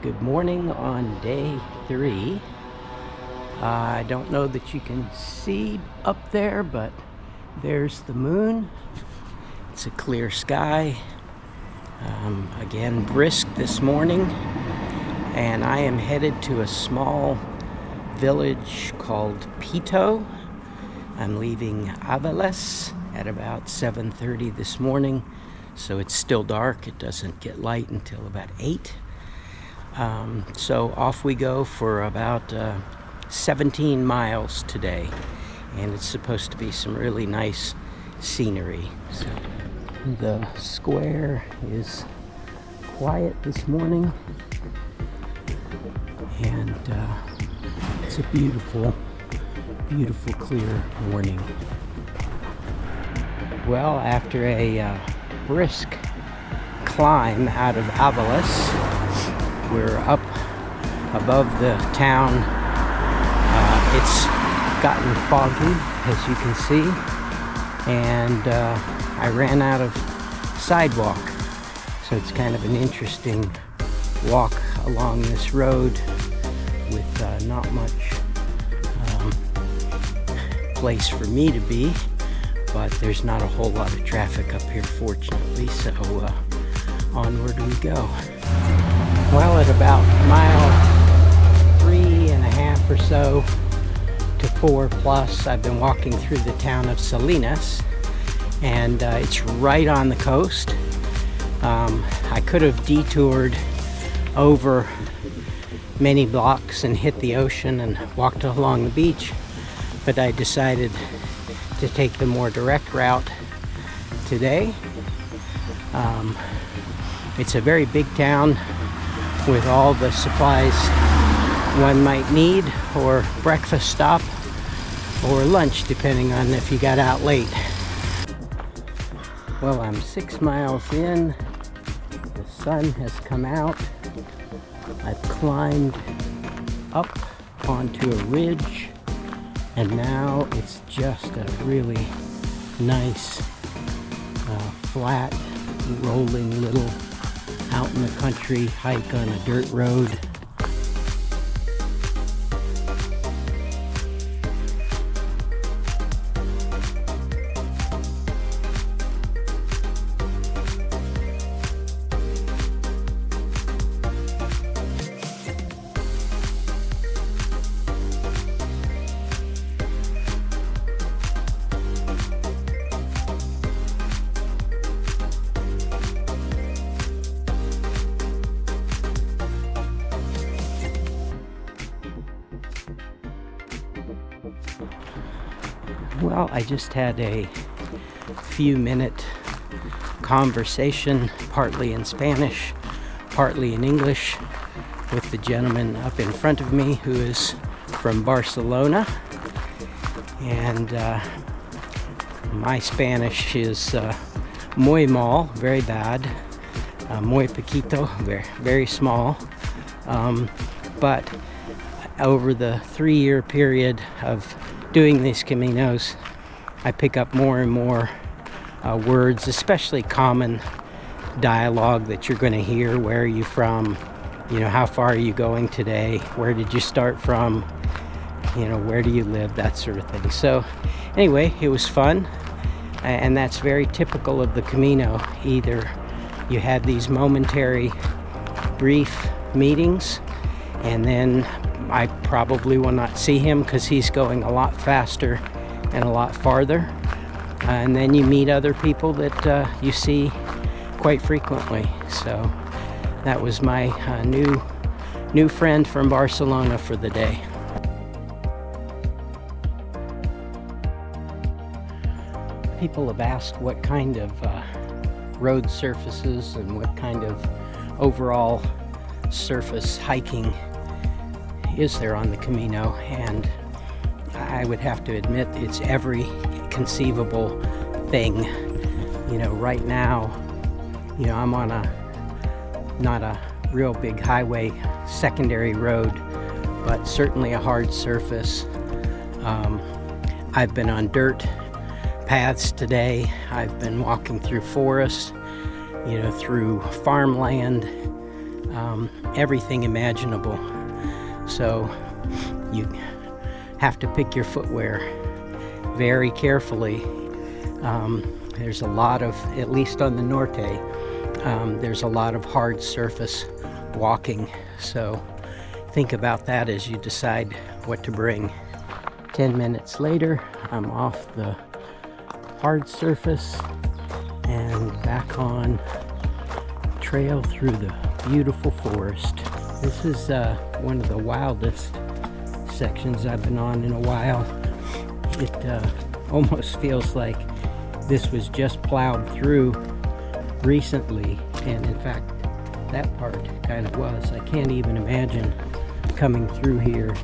Good morning on day 3. I don't know that you can see up there, but there's the moon. It's a clear sky. Again, brisk this morning, and I am headed to a small village called Pito. I'm leaving Aviles at about 7:30 this morning, so it's still dark. It doesn't get light until about 8. So off we go for about 17 miles today, and it's supposed to be some really nice scenery. So the square is quiet this morning, and it's a beautiful clear morning. Well, after a brisk climb out of Aviles, we're up above the town. It's gotten foggy, as you can see, and I ran out of sidewalk. So it's kind of an interesting walk along this road with not much place for me to be, but there's not a whole lot of traffic up here, fortunately, so onward we go. Well, at about mile 3.5 or so to 4 plus, I've been walking through the town of Salinas, and it's right on the coast. I could have detoured over many blocks and hit the ocean and walked along the beach, but I decided to take the more direct route today. It's a very big town with all the supplies one might need, or breakfast stop, or lunch, depending on if you got out late. Well, I'm 6 miles in. The sun has come out. I've climbed up onto a ridge, and now it's just a really nice, flat, rolling little out in the country hike on a dirt road. Well, I just had a few-minute conversation, partly in Spanish, partly in English, with the gentleman up in front of me who is from Barcelona. And my Spanish is muy mal, very bad, muy poquito, very small. But over the 3-year period of doing these Caminos, I pick up more and more words, especially common dialogue that you're going to hear. Where are you from? You know, how far are you going today? Where did you start from? You know, where do you live? That sort of thing. So anyway, it was fun, and that's very typical of the Camino. Either you have these momentary, brief meetings, and then I probably will not see him because he's going a lot faster and a lot farther. And then you meet other people that you see quite frequently. So that was my new friend from Barcelona for the day. People have asked what kind of road surfaces and what kind of overall surface hiking is there on the Camino, and I would have to admit it's every conceivable thing. You know, right now, you know, I'm on not a real big highway, secondary road, but certainly a hard surface. I've been on dirt paths today. I've been walking through forests, you know, through farmland, everything imaginable. So you have to pick your footwear very carefully. There's a lot of, at least on the Norte, there's a lot of hard surface walking. So think about that as you decide what to bring. 10 minutes later, I'm off the hard surface and back on trail through the beautiful forest. This is one of the wildest sections I've been on in a while. It almost feels like this was just plowed through recently, and in fact that part kind of was. I can't even imagine coming through here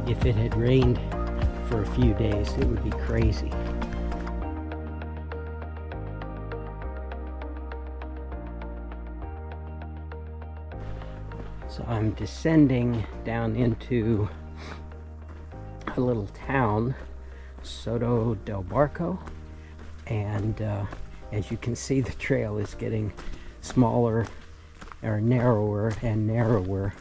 if it had rained for a few days. It would be crazy. So I'm descending down into a little town, Soto del Barco, and as you can see, the trail is getting smaller or narrower and narrower.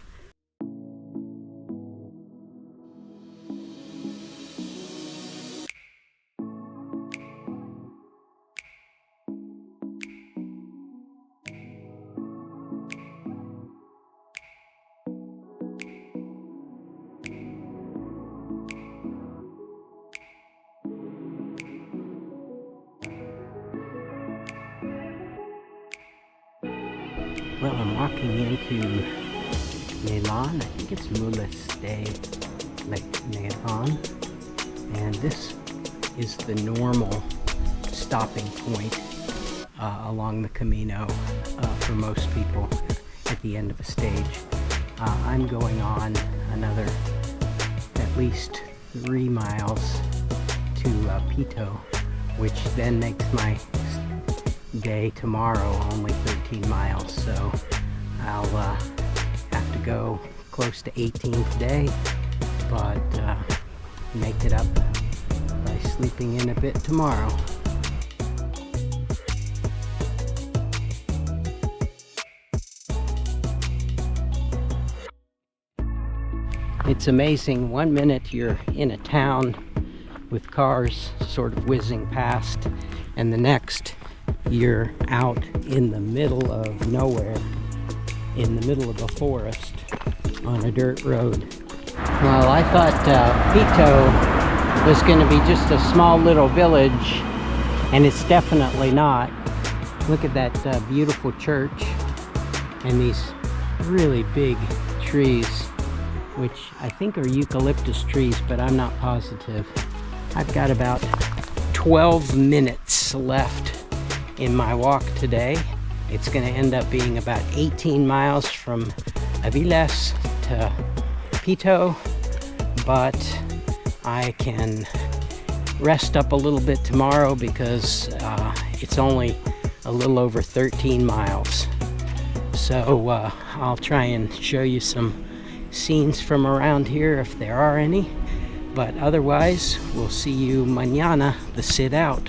Well, I'm walking into Milan. I think it's Mules de Milan, and this is the normal stopping point along the Camino for most people at the end of a stage. I'm going on another at least 3 miles to Pito, which then makes my day tomorrow only 13 miles, so I'll have to go close to 18 today, but make it up by sleeping in a bit tomorrow. It's amazing. 1 minute you're in a town with cars sort of whizzing past, and the next you're out in the middle of nowhere, in the middle of a forest on a dirt road. Well, I thought Pito was going to be just a small little village, and it's definitely not. Look at that beautiful church and these really big trees, which I think are eucalyptus trees, but I'm not positive. I've got about 12 minutes left in my walk today. It's going to end up being about 18 miles from Aviles to Pito, but I can rest up a little bit tomorrow because it's only a little over 13 miles. So I'll try and show you some scenes from around here if there are any, but otherwise we'll see you mañana, the sit out.